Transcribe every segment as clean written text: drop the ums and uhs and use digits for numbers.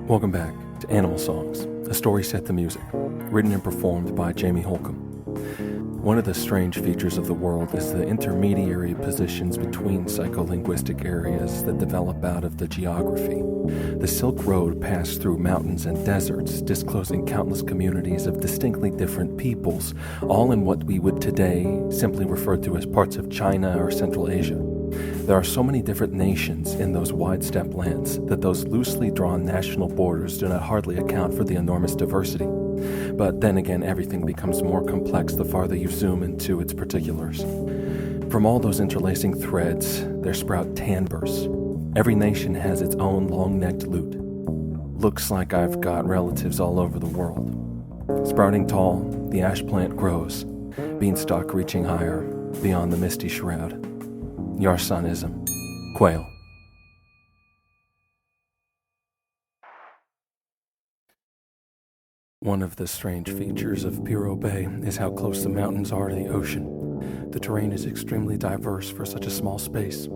Welcome back to Animal Songs, a story set to music, written and performed by Jamie Holcomb. One of the strange features of the world is the intermediary positions between psycholinguistic areas that develop out of the geography. The Silk Road passed through mountains and deserts, disclosing countless communities of distinctly different peoples, all in what we would today simply refer to as parts of China or Central Asia. There are so many different nations in those wide steppe lands that those loosely drawn national borders do not hardly account for the enormous diversity. But then again, everything becomes more complex the farther you zoom into its particulars. From all those interlacing threads, there sprout timbres. Every nation has its own long-necked lute. Looks like I've got relatives all over the world. Sprouting tall, the ash plant grows, beanstalk reaching higher, beyond the misty shroud. Yarsanism. Quail. One of the strange features of Piro Bay is how close the mountains are to the ocean. The terrain is extremely diverse for such a small space.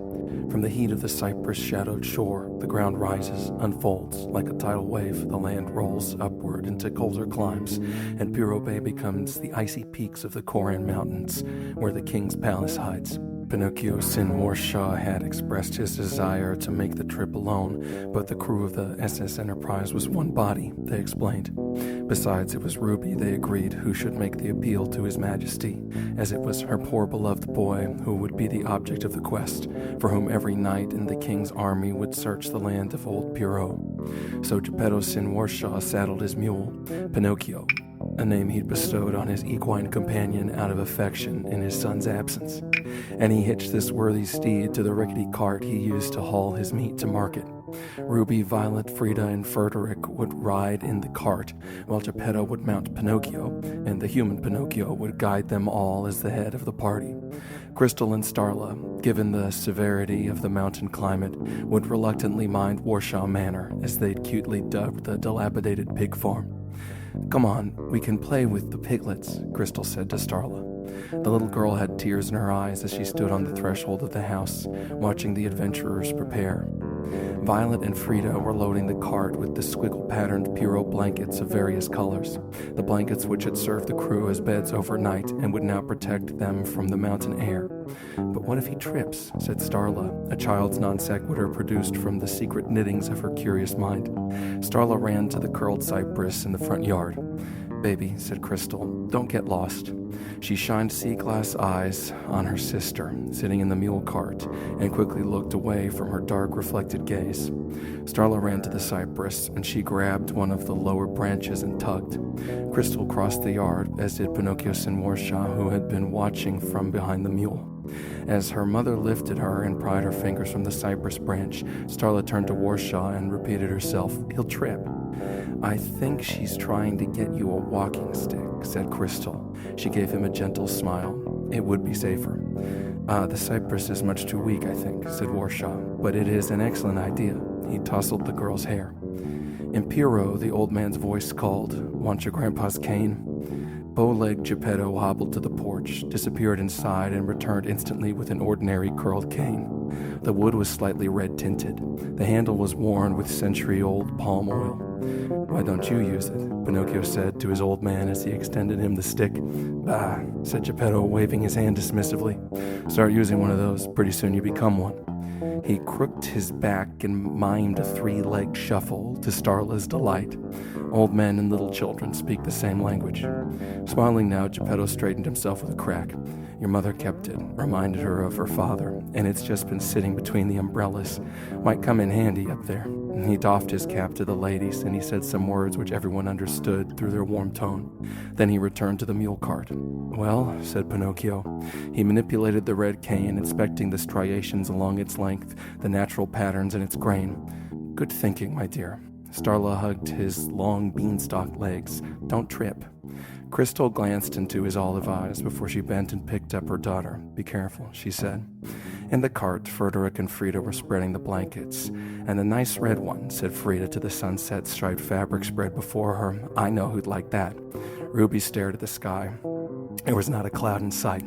From the heat of the cypress-shadowed shore, the ground rises, unfolds. Like a tidal wave, the land rolls upward into colder climes, and Piro Bay becomes the icy peaks of the Koran Mountains, where the king's palace hides. Pinocchio Sin Warshaw had expressed his desire to make the trip alone, but the crew of the SS Enterprise was one body, they explained. Besides, it was Ruby, they agreed, who should make the appeal to His Majesty, as it was her poor beloved boy who would be the object of the quest, for whom every knight in the king's army would search the land of old Piro. So Geppetto Sin Warshaw saddled his mule, Pinocchio, a name he'd bestowed on his equine companion out of affection in his son's absence. And he hitched this worthy steed to the rickety cart he used to haul his meat to market. Ruby, Violet, Frida, and Frederick would ride in the cart, while Geppetto would mount Pinocchio, and the human Pinocchio would guide them all as the head of the party. Crystal and Starla, given the severity of the mountain climate, would reluctantly mind Warshaw Manor, as they'd cutely dubbed the dilapidated pig farm. "Come on, we can play with the piglets," Crystal said to Starla. The little girl had tears in her eyes as she stood on the threshold of the house, watching the adventurers prepare. Violet and Frida were loading the cart with the squiggle-patterned Piro blankets of various colors, the blankets which had served the crew as beds overnight and would now protect them from the mountain air. "But what if he trips?" said Starla, a child's non-sequitur produced from the secret knittings of her curious mind. Starla ran to the curled cypress in the front yard. "Baby," said Crystal, "don't get lost." She shined sea-glass eyes on her sister, sitting in the mule cart, and quickly looked away from her dark, reflected gaze. Starla ran to the cypress, and she grabbed one of the lower branches and tugged. Crystal crossed the yard, as did Pinocchio Sin Warshaw, who had been watching from behind the mule. As her mother lifted her and pried her fingers from the cypress branch, Starla turned to Warshaw and repeated herself, "He'll trip." "I think she's trying to get you a walking stick," said Crystal. She gave him a gentle smile. "It would be safer." The cypress is much too weak, I think," said Warshaw, "but it is an excellent idea." He tousled the girl's hair. In Piro, the old man's voice called, "Want your grandpa's cane?" Bow-legged Geppetto hobbled to the porch, disappeared inside, and returned instantly with an ordinary curled cane. The wood was slightly red-tinted. The handle was worn with century-old palm oil. "Why don't you use it?" Pinocchio said to his old man as he extended him the stick. "Bah," said Geppetto, waving his hand dismissively. "Start using one of those. Pretty soon you become one." He crooked his back and mimed a three-legged shuffle to Starla's delight. Old men and little children speak the same language. Smiling now, Geppetto straightened himself with a crack. "Your mother kept it," reminded her of her father, "and it's just been sitting between the umbrellas. Might come in handy up there." He doffed his cap to the ladies, and he said some words which everyone understood through their warm tone. Then he returned to the mule cart. "Well," said Pinocchio. He manipulated the red cane, inspecting the striations along its length, the natural patterns in its grain. "Good thinking, my dear." Starla hugged his long beanstalk legs. "Don't trip." Crystal glanced into his olive eyes before she bent and picked up her daughter. "Be careful," she said. In the cart, Frederick and Frida were spreading the blankets. "And a nice red one," said Frida to the sunset-striped fabric spread before her. "I know who'd like that." Ruby stared at the sky. There was not a cloud in sight.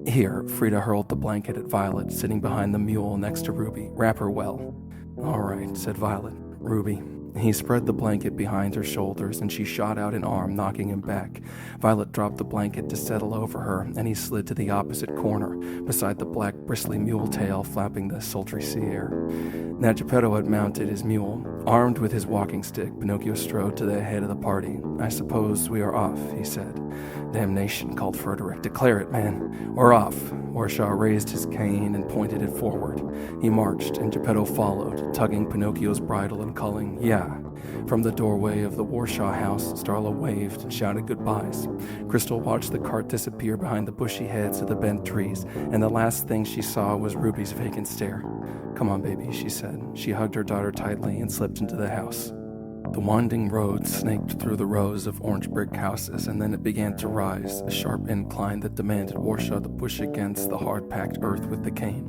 "Here," Frida hurled the blanket at Violet, sitting behind the mule next to Ruby. "Wrap her well." "All right," said Violet. "Ruby." He spread the blanket behind her shoulders, and she shot out an arm, knocking him back. Violet dropped the blanket to settle over her, and he slid to the opposite corner, beside the black, bristly mule tail flapping the sultry sea air. Now Geppetto had mounted his mule. Armed with his walking stick, Pinocchio strode to the head of the party. "I suppose we are off," he said. "Damnation," called Frederick. "Declare it, man. We're off." Warshaw raised his cane and pointed it forward. He marched, and Geppetto followed, tugging Pinocchio's bridle and calling, "Yeah." From the doorway of the Warshaw house, Starla waved and shouted goodbyes. Crystal watched the cart disappear behind the bushy heads of the bent trees, and the last thing she saw was Ruby's vacant stare. "Come on, baby," she said. She hugged her daughter tightly and slipped into the house. The winding road snaked through the rows of orange brick houses, and then it began to rise, a sharp incline that demanded Warshaw to push against the hard-packed earth with the cane.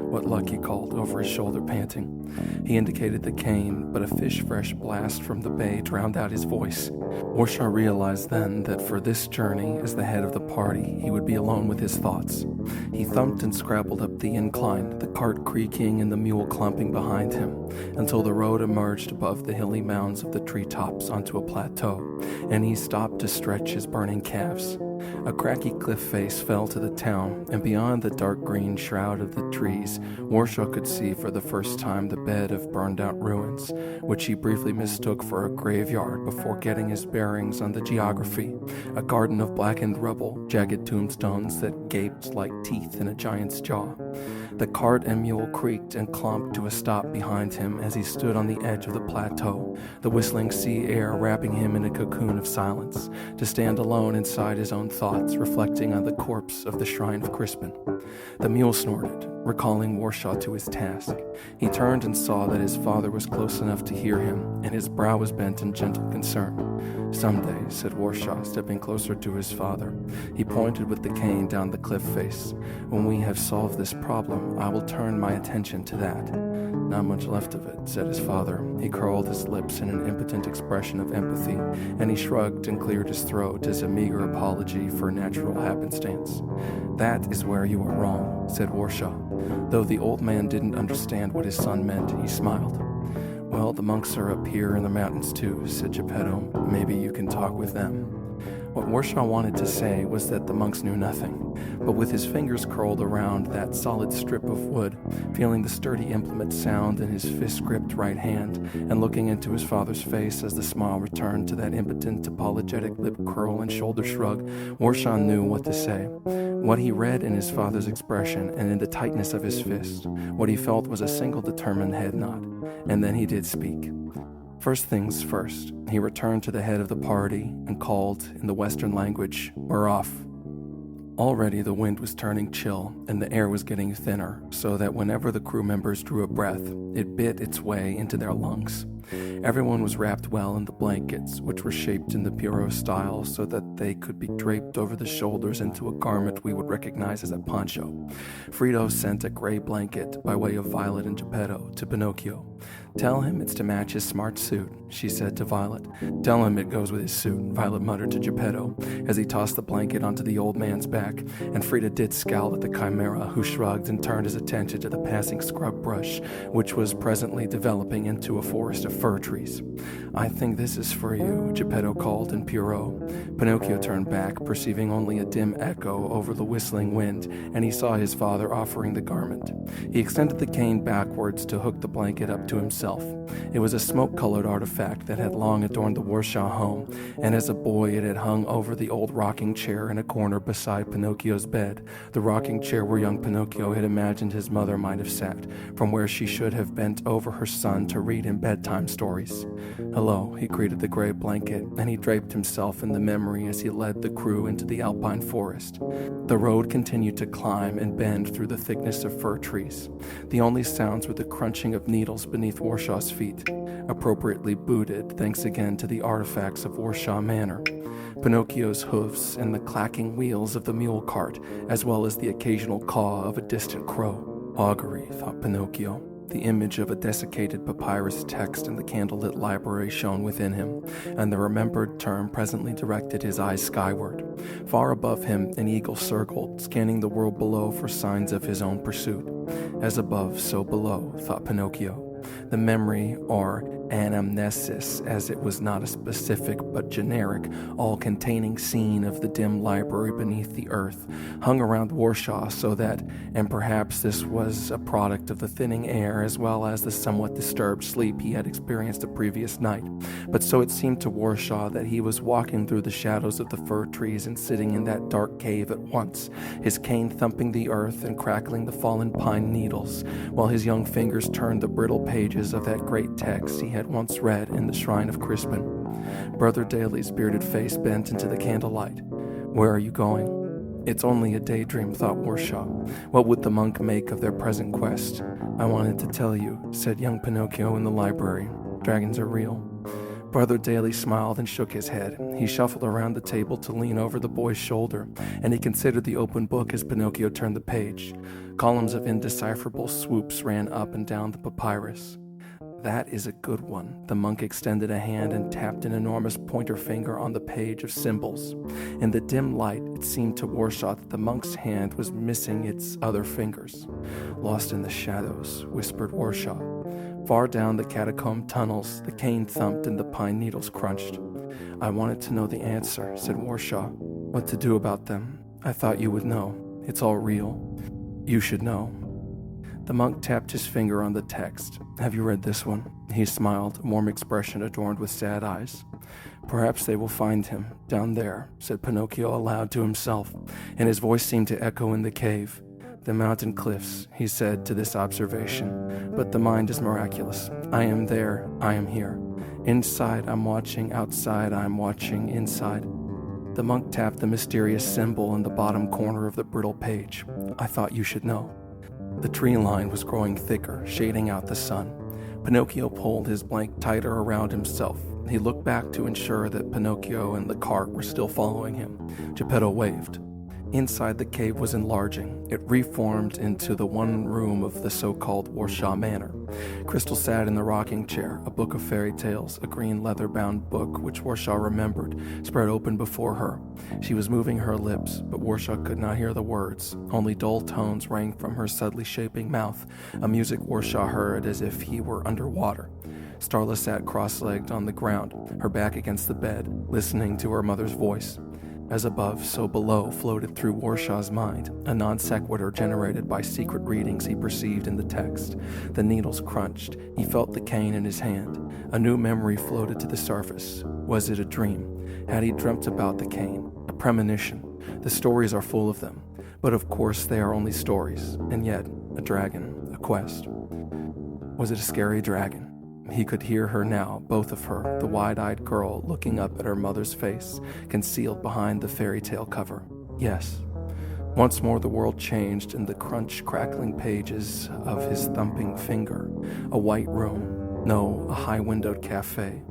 "What luck," he called, over his shoulder, panting. He indicated the cane, but a fish-fresh blast from the bay drowned out his voice. Warshaw realized then that for this journey, as the head of the party, he would be alone with his thoughts. He thumped and scrabbled up the incline, the cart creaking and the mule clumping behind him, until the road emerged above the hilly mounds of the treetops onto a plateau, and he stopped to stretch his burning calves. A cracky cliff face fell to the town, and beyond the dark green shroud of the trees, Warshaw could see for the first time the bed of burned-out ruins, which he briefly mistook for a graveyard before getting his bearings on the geography. A garden of blackened rubble, jagged tombstones that gaped like teeth in a giant's jaw. The cart and mule creaked and clomped to a stop behind him as he stood on the edge of the plateau, the whistling sea air wrapping him in a cocoon of silence, to stand alone inside his own thoughts, reflecting on the corpse of the shrine of Crispin. The mule snorted, recalling Warshaw to his task. He turned and saw that his father was close enough to hear him, and his brow was bent in gentle concern. "Someday," said Warshaw, stepping closer to his father. He pointed with the cane down the cliff face. "When we have solved this problem, I will turn my attention to that." "Not much left of it," said his father. He curled his lips in an impotent expression of empathy, and he shrugged and cleared his throat as a meager apology for natural happenstance. "That is where you are wrong," said Warshaw. Though the old man didn't understand what his son meant, he smiled. "Well, the monks are up here in the mountains too," said Geppetto. "Maybe you can talk with them." What Warshaw wanted to say was that the monks knew nothing, but with his fingers curled around that solid strip of wood, feeling the sturdy implement sound in his fist-gripped right hand, and looking into his father's face as the smile returned to that impotent, apologetic lip curl and shoulder shrug, Warshaw knew what to say. What he read in his father's expression and in the tightness of his fist, what he felt was a single determined head nod. And then he did speak. First things first, he returned to the head of the party and called, in the Western language, "We're off." Already the wind was turning chill, and the air was getting thinner, so that whenever the crew members drew a breath, it bit its way into their lungs. Everyone was wrapped well in the blankets, which were shaped in the Pierrot style so that they could be draped over the shoulders into a garment we would recognize as a poncho. Frida sent a gray blanket, by way of Violet and Geppetto, to Pinocchio. "Tell him it's to match his smart suit," she said to Violet. "Tell him it goes with his suit," Violet muttered to Geppetto, as he tossed the blanket onto the old man's back, and Frida did scowl at the chimera, who shrugged and turned his attention to the passing scrub brush, which was presently developing into a forest of fir trees. "I think this is for you," Geppetto called in Pierrot. Pinocchio turned back, perceiving only a dim echo over the whistling wind, and he saw his father offering the garment. He extended the cane backwards to hook the blanket up to himself. It was a smoke-colored artifact that had long adorned the Warshaw home, and as a boy it had hung over the old rocking chair in a corner beside Pinocchio's bed, the rocking chair where young Pinocchio had imagined his mother might have sat, from where she should have bent over her son to read him bedtime stories. "Hello," he greeted the gray blanket, and he draped himself in the memory as he led the crew into the alpine forest. The road continued to climb and bend through the thickness of fir trees. The only sounds were the crunching of needles beneath Warshaw's feet, appropriately booted thanks again to the artifacts of Warshaw Manor. Pinocchio's hoofs and the clacking wheels of the mule cart, as well as the occasional caw of a distant crow. Augury, thought Pinocchio. The image of a desiccated papyrus text in the candlelit library shone within him, and the remembered term presently directed his eyes skyward. Far above him, an eagle circled, scanning the world below for signs of his own pursuit. As above, so below, thought Pinocchio. The memory, or anamnesis, as it was not a specific but generic, all-containing scene of the dim library beneath the earth, hung around Warshaw so that, and perhaps this was a product of the thinning air as well as the somewhat disturbed sleep he had experienced the previous night, but so it seemed to Warshaw that he was walking through the shadows of the fir trees and sitting in that dark cave at once, his cane thumping the earth and crackling the fallen pine needles, while his young fingers turned the brittle pages of that great text he had once read in the shrine of Crispin. Brother Daly's bearded face bent into the candlelight. "Where are you going?" "It's only a daydream," thought Warshaw. What would the monk make of their present quest? "I wanted to tell you," said young Pinocchio in the library. "Dragons are real." Brother Daly smiled and shook his head. He shuffled around the table to lean over the boy's shoulder, and he considered the open book as Pinocchio turned the page. Columns of indecipherable swoops ran up and down the papyrus. "That is a good one." The monk extended a hand and tapped an enormous pointer finger on the page of symbols. In the dim light, it seemed to Warshaw that the monk's hand was missing its other fingers. "Lost in the shadows," whispered Warshaw. Far down the catacomb tunnels, the cane thumped and the pine needles crunched. "I wanted to know the answer," said Warshaw. "What to do about them. I thought you would know. It's all real. You should know." The monk tapped his finger on the text. "Have you read this one?" He smiled, a warm expression adorned with sad eyes. "Perhaps they will find him, down there," said Pinocchio aloud to himself, and his voice seemed to echo in the cave. "The mountain cliffs," he said to this observation, "but the mind is miraculous. I am there, I am here. Inside I'm watching, outside I'm watching, inside." The monk tapped the mysterious symbol in the bottom corner of the brittle page. "I thought you should know." The tree line was growing thicker, shading out the sun. Pinocchio pulled his blank tighter around himself. He looked back to ensure that Pinocchio and the cart were still following him. Geppetto waved. Inside, the cave was enlarging. It reformed into the one room of the so-called Warshaw Manor. Crystal sat in the rocking chair, a book of fairy tales, a green leather-bound book which Warshaw remembered, spread open before her. She was moving her lips, but Warshaw could not hear the words. Only dull tones rang from her subtly shaping mouth, a music Warshaw heard as if he were underwater. Starla sat cross-legged on the ground, her back against the bed, listening to her mother's voice. As above, so below floated through Warshaw's mind, a non sequitur generated by secret readings he perceived in the text. The needles crunched. He felt the cane in his hand. A new memory floated to the surface. Was it a dream? Had he dreamt about the cane? A premonition? The stories are full of them. But of course they are only stories. And yet, a dragon, a quest. Was it a scary dragon? He could hear her now, both of her, the wide-eyed girl looking up at her mother's face, concealed behind the fairy tale cover. Yes. Once more the world changed in the crackling pages of his thumping finger. A white room. No, a high-windowed cafe.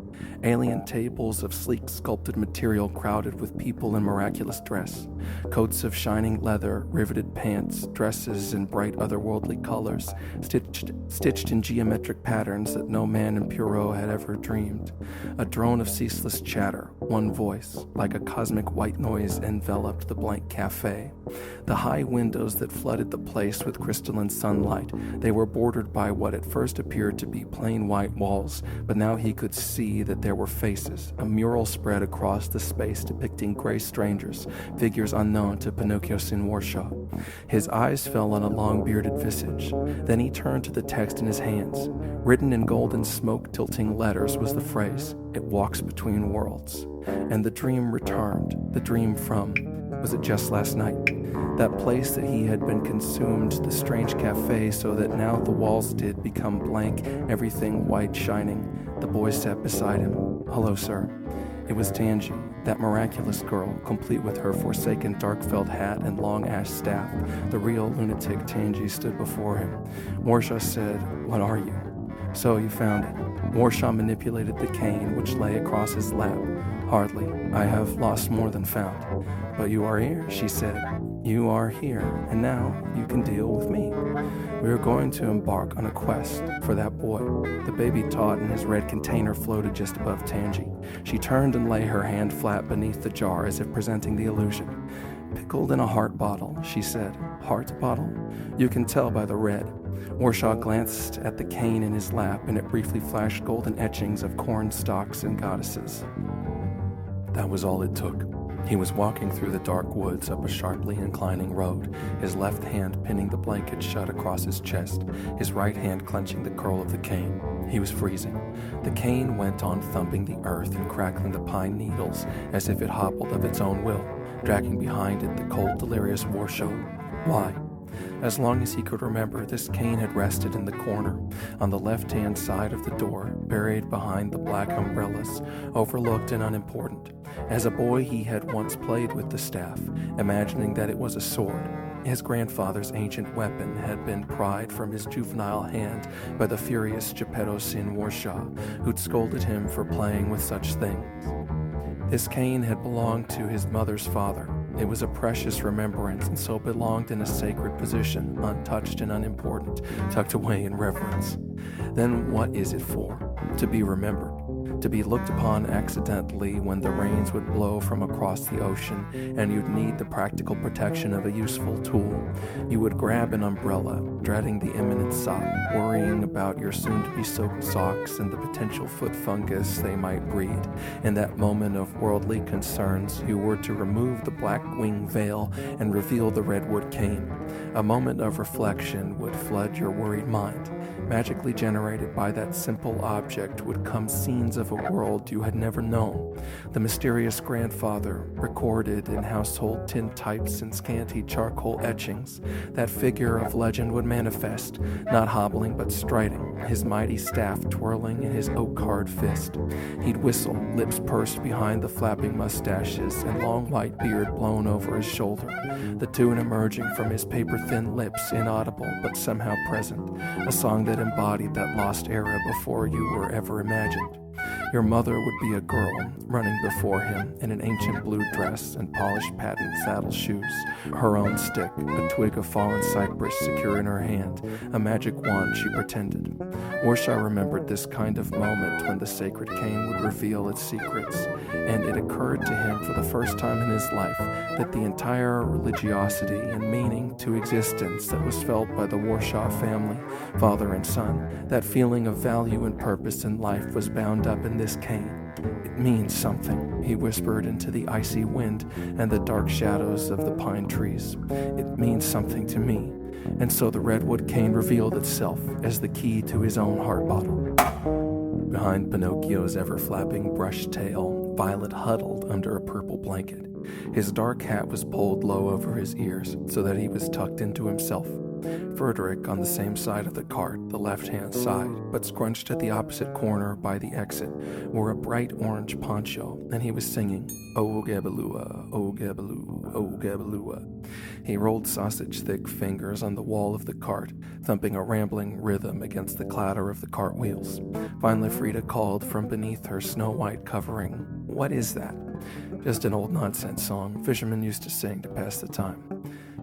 Alien tables of sleek sculpted material crowded with people in miraculous dress. Coats of shining leather, riveted pants, dresses in bright otherworldly colors, stitched in geometric patterns that no man in Pierrot had ever dreamed. A drone of ceaseless chatter, one voice, like a cosmic white noise, enveloped the blank cafe. The high windows that flooded the place with crystalline sunlight, they were bordered by what at first appeared to be plain white walls, but now he could see that there were faces, a mural spread across the space depicting gray strangers, figures unknown to Pinocchio in Warshaw. His eyes fell on a long-bearded visage. Then he turned to the text in his hands. Written in golden smoke-tilting letters was the phrase, "It walks between worlds." And the dream returned, the dream from, was it just last night? That place that he had been consumed, the strange cafe, so that now the walls did become blank, everything white shining. The boy sat beside him. "Hello, sir." It was Tangi, that miraculous girl, complete with her forsaken dark felt hat and long ash staff. The real lunatic Tangi stood before him. Warshaw said, "What are you?" So you found it. Warshaw manipulated the cane which lay across his lap. Hardly. I have lost more than found. But you are here, she said. You are here, and now you can deal with me. We are going to embark on a quest for that boy. The baby Todd in his red container floated just above Tangy. She turned and lay her hand flat beneath the jar as if presenting the illusion. Pickled in a heart bottle, she said. Heart bottle? You can tell by the red. Warshaw glanced at the cane in his lap, and it briefly flashed golden etchings of corn stalks and goddesses. That was all it took. He was walking through the dark woods up a sharply inclining road, his left hand pinning the blanket shut across his chest, his right hand clenching the curl of the cane. He was freezing. The cane went on thumping the earth and crackling the pine needles as if it hobbled of its own will, dragging behind it the cold, delirious Warshaw. Why? As long as he could remember, this cane had rested in the corner, on the left-hand side of the door, buried behind the black umbrellas, overlooked and unimportant. As a boy, he had once played with the staff, imagining that it was a sword. His grandfather's ancient weapon had been pried from his juvenile hand by the furious Geppetto Sin Warshaw, who'd scolded him for playing with such things. This cane had belonged to his mother's father. It was a precious remembrance, and so belonged in a sacred position, untouched and unimportant, tucked away in reverence. Then what is it for? To be remembered. To be looked upon accidentally when the rains would blow from across the ocean and you'd need the practical protection of a useful tool. You would grab an umbrella, dreading the imminent sop, worrying about your soon-to-be soaked socks and the potential foot fungus they might breed. In that moment of worldly concerns, you were to remove the black wing veil and reveal the redwood cane. A moment of reflection would flood your worried mind. Magically generated by that simple object would come scenes of a world you had never known. The mysterious grandfather, recorded in household tintypes and scanty charcoal etchings, that figure of legend would manifest, not hobbling but striding, his mighty staff twirling in his oak-hard fist. He'd whistle, lips pursed behind the flapping mustaches and long white beard blown over his shoulder, the tune emerging from his paper-thin lips, inaudible but somehow present, a song that embodied that lost era before you were ever imagined. Your mother would be a girl, running before him in an ancient blue dress and polished patent saddle shoes, her own stick, a twig of fallen cypress secure in her hand, a magic wand she pretended. Warshaw remembered this kind of moment when the sacred cane would reveal its secrets, and it occurred to him for the first time in his life that the entire religiosity and meaning to existence that was felt by the Warshaw family, father and son, that feeling of value and purpose in life was bound up in this cane. It means something, he whispered into the icy wind and the dark shadows of the pine trees. It means something to me. And so the redwood cane revealed itself as the key to his own heart bottle. Behind Pinocchio's ever-flapping brush tail, Violet huddled under a purple blanket. His dark hat was pulled low over his ears so that he was tucked into himself. Frederick, on the same side of the cart, the left-hand side, but scrunched at the opposite corner by the exit, wore a bright orange poncho, and he was singing, "O Gabalua, O Gabaloo, O Gabalua." He rolled sausage-thick fingers on the wall of the cart, thumping a rambling rhythm against the clatter of the cart wheels. Finally, Frida called from beneath her snow-white covering, "What is that?" "Just an old nonsense song fishermen used to sing to pass the time."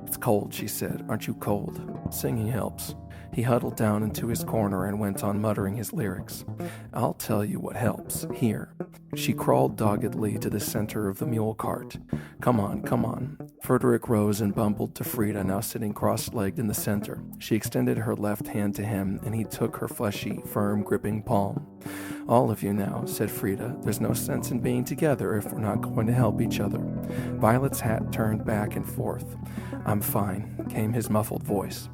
"It's cold," she said. "Aren't you cold?" "Singing helps." He huddled down into his corner and went on muttering his lyrics. "I'll tell you what helps. Here." She crawled doggedly to the center of the mule cart. Come on. Frederick rose and bumbled to Frida, now sitting cross-legged in the center. She extended her left hand to him, and he took her fleshy, firm, gripping palm. "All of you now," said Frida. "There's no sense in being together if we're not going to help each other." Violet's hat turned back and forth. "I'm fine," came his muffled voice.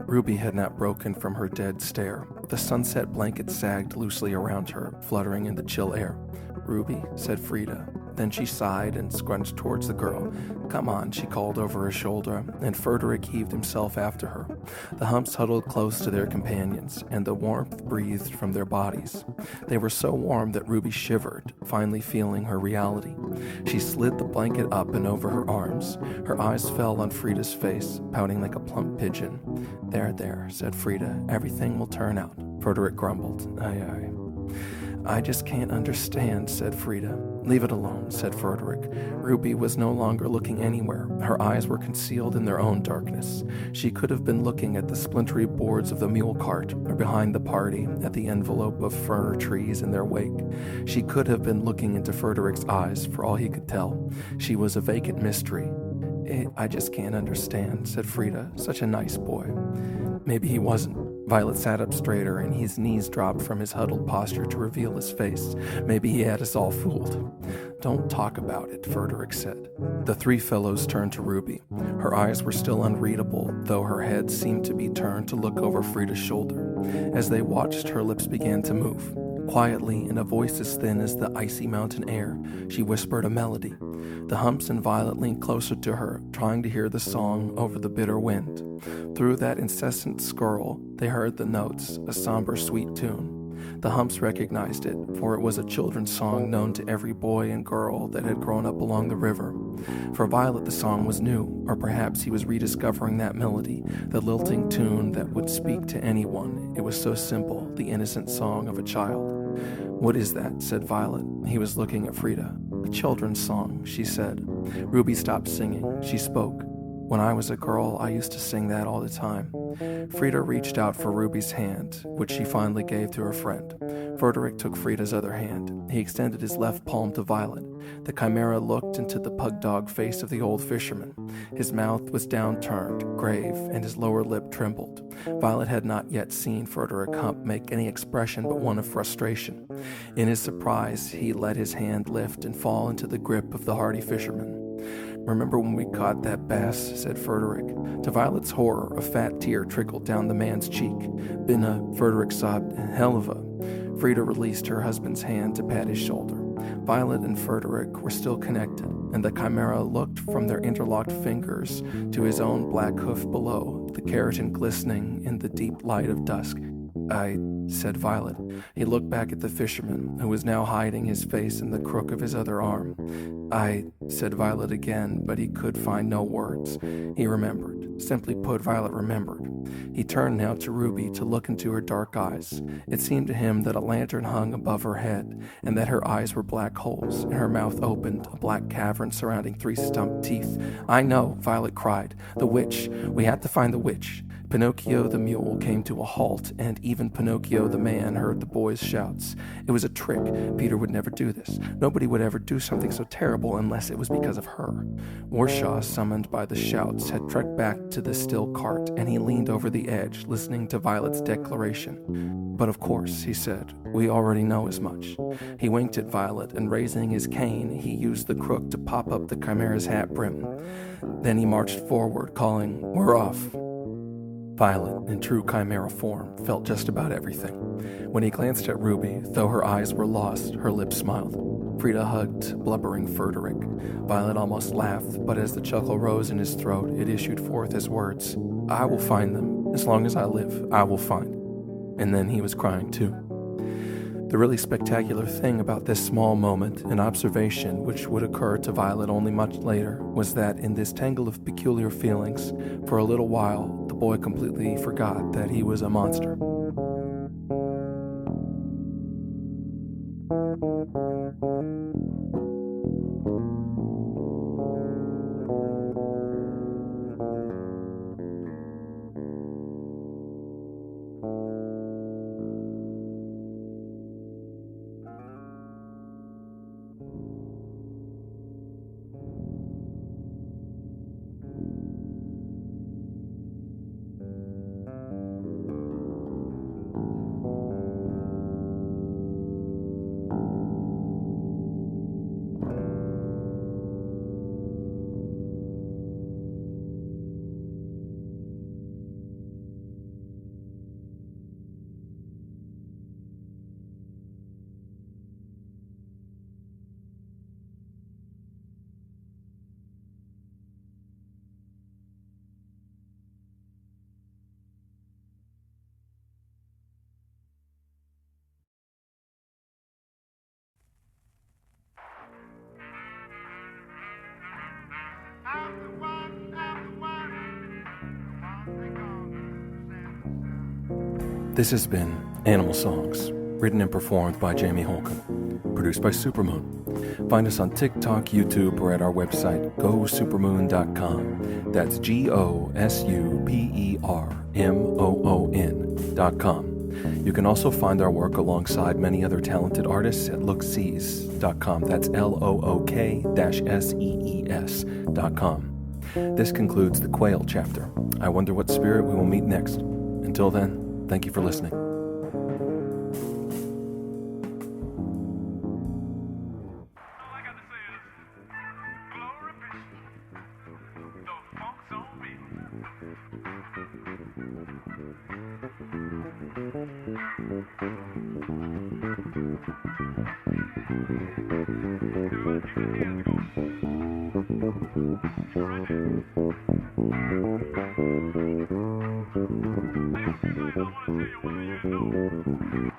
Ruby had not broken from her dead stare. The sunset blanket sagged loosely around her, fluttering in the chill air. "Ruby," said Frida. Then she sighed and scrunched towards the girl. "Come on," she called over her shoulder, and Frederick heaved himself after her. The humps huddled close to their companions, and the warmth breathed from their bodies. They were so warm that Ruby shivered, finally feeling her reality. She slid the blanket up and over her arms. Her eyes fell on Frida's face, pouting like a plump pigeon. There, said Frida. "Everything will turn out. Frederick grumbled. I just can't understand, said Frida. Leave it alone, said Frederick. Ruby was no longer looking anywhere. Her eyes were concealed in their own darkness. She could have been looking at the splintery boards of the mule cart, or behind the party, at the envelope of fir trees in their wake. She could have been looking into Frederick's eyes, for all he could tell. She was a vacant mystery. I just can't understand, said Frida. Such a nice boy. Maybe he wasn't. Violet sat up straighter, and his knees dropped from his huddled posture to reveal his face. Maybe he had us all fooled. Don't talk about it, Frederick said. The three fellows turned to Ruby. Her eyes were still unreadable, though her head seemed to be turned to look over Frida's shoulder. As they watched, her lips began to move. Quietly, in a voice as thin as the icy mountain air, she whispered a melody. The Humps and Violet leaned closer to her, trying to hear the song over the bitter wind. Through that incessant skirl, they heard the notes, a somber, sweet tune. The Humps recognized it, for it was a children's song known to every boy and girl that had grown up along the river. For Violet, the song was new, or perhaps he was rediscovering that melody, the lilting tune that would speak to anyone. It was so simple, the innocent song of a child. What is that? Said Violet. He was looking at Frida. A children's song, she said. Ruby stopped singing. She spoke. When I was a girl, I used to sing that all the time. Frida reached out for Ruby's hand, which she finally gave to her friend. Frederick took Frida's other hand. He extended his left palm to Violet. The chimera looked into the pug-dog face of the old fisherman. His mouth was downturned, grave, and his lower lip trembled. Violet had not yet seen Frederick Hump make any expression but one of frustration. In his surprise, he let his hand lift and fall into the grip of the hardy fisherman. Remember when we caught that bass, said Frederick. To Violet's horror, a fat tear trickled down the man's cheek. Frederick sobbed, hell of a. Frida released her husband's hand to pat his shoulder. Violet and Frederick were still connected, and the chimera looked from their interlocked fingers to his own black hoof below, the keratin glistening in the deep light of dusk. Said Violet. He looked back at the fisherman, who was now hiding his face in the crook of his other arm. Said Violet again, but he could find no words. He remembered. Simply put, Violet remembered. He turned now to Ruby to look into her dark eyes. It seemed to him that a lantern hung above her head, and that her eyes were black holes, and her mouth opened, a black cavern surrounding three stumped teeth. I know, Violet cried. The witch. We had to find the witch. Pinocchio the mule came to a halt, and even Pinocchio the man heard the boys' shouts. It was a trick. Peter would never do this. Nobody would ever do something so terrible unless it was because of her. Warshaw, summoned by the shouts, had trekked back to the still cart, and he leaned over the edge, listening to Violet's declaration. But of course, he said, we already know as much. He winked at Violet, and raising his cane, he used the crook to pop up the chimera's hat brim. Then he marched forward, calling, we're off. Violet, in true chimera form, felt just about everything. When he glanced at Ruby, though her eyes were lost, her lips smiled. Frida hugged, blubbering Frederick. Violet almost laughed, but as the chuckle rose in his throat, it issued forth as words. I will find them. As long as I live, I will find. And then he was crying too. The really spectacular thing about this small moment, an observation which would occur to Violet only much later, was that in this tangle of peculiar feelings, for a little while, the boy completely forgot that he was a monster. This has been Animal Songs, written and performed by Jamie Holcomb, produced by Supermoon. Find us on TikTok, YouTube, or at our website, gosupermoon.com. That's GOSUPERMOON.com. You can also find our work alongside many other talented artists at looksees.com. That's LOOK-SEES.com. This concludes the Quail chapter. I wonder what spirit we will meet next. Until then, thank you for listening. I want to tell you what we do.